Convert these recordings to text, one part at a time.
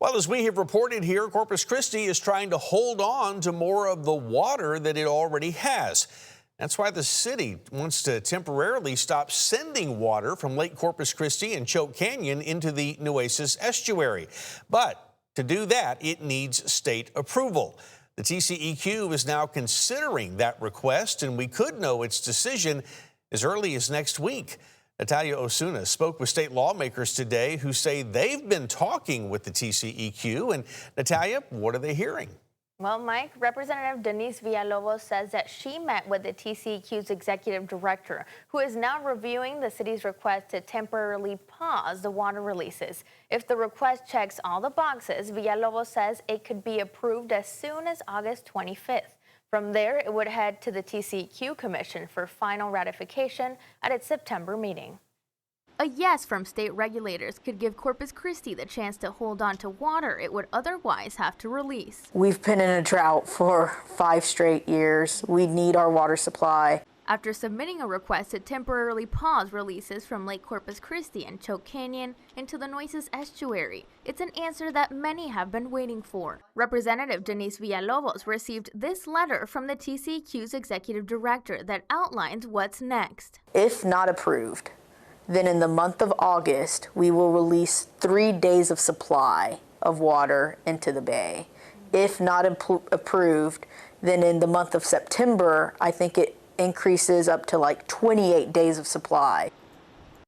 Well, as we have reported here, Corpus Christi is trying to hold on to more of the water that it already has. That's why the city wants to temporarily stop sending water from Lake Corpus Christi and Choke Canyon into the Nueces estuary. But to do that, it needs state approval. The TCEQ is now considering that request, and we could know its decision as early as next week. Natalia Osuna spoke with state lawmakers today who say they've been talking with the TCEQ. And Natalia, what are they hearing? Well, Mike, Representative Denise Villalobos says that she met with the TCEQ's executive director, who is now reviewing the city's request to temporarily pause the water releases. If the request checks all the boxes, Villalobos says it could be approved as soon as August 25th. From there, it would head to the TCEQ Commission for final ratification at its September meeting. A yes from state regulators could give Corpus Christi the chance to hold on to water it would otherwise have to release. We've been in a drought for 5 straight years. We need our water supply. After submitting a request to temporarily pause releases from Lake Corpus Christi and Choke Canyon into the Nueces estuary, it's an answer that many have been waiting for. Representative Denise Villalobos received this letter from the TCEQ's executive director that outlines what's next. If not approved, then in the month of August, we will release 3 days of supply of water into the bay. If not approved, then in the month of September, I think it increases up to like 28 days of supply.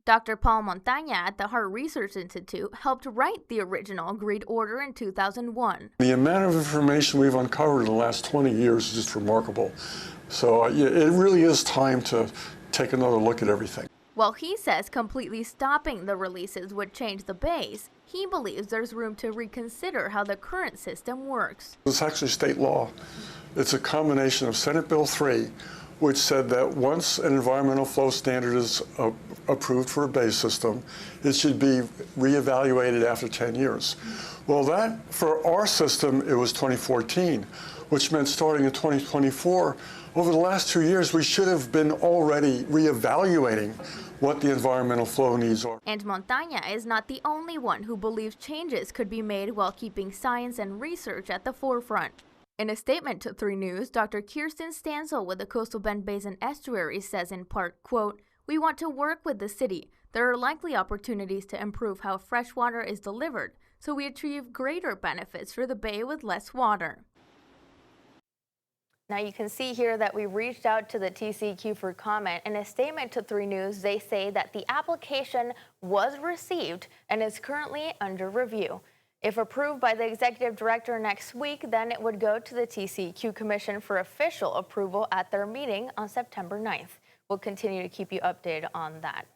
Dr. Paul Montaña at the Heart Research Institute helped write the original agreed order in 2001. The amount of information we've uncovered in the last 20 years is just remarkable. So it really is time to take another look at everything. While he says completely stopping the releases would change the base, he believes there's room to reconsider how the current system works. It's actually state law. It's a combination of Senate Bill 3, which said that once an environmental flow standard is approved for a base system, it should be reevaluated after 10 years. Well, that, for our system, it was 2014, which meant starting in 2024, over the last 2 years, we should have been already reevaluating what the environmental flow needs are. And Montaña is not the only one who believes changes could be made while keeping science and research at the forefront. In a statement to 3 News, Dr. Kirsten Stansel with the Coastal Bend Basin Estuary says in part, quote, "We want to work with the city. There are likely opportunities to improve how fresh water is delivered, so we achieve greater benefits for the bay with less water." Now you can see here that we reached out to the TCEQ for comment. In a statement to 3 News, they say that the application was received and is currently under review. If approved by the executive director next week, then it would go to the TCEQ Commission for official approval at their meeting on September 9th. We'll continue to keep you updated on that.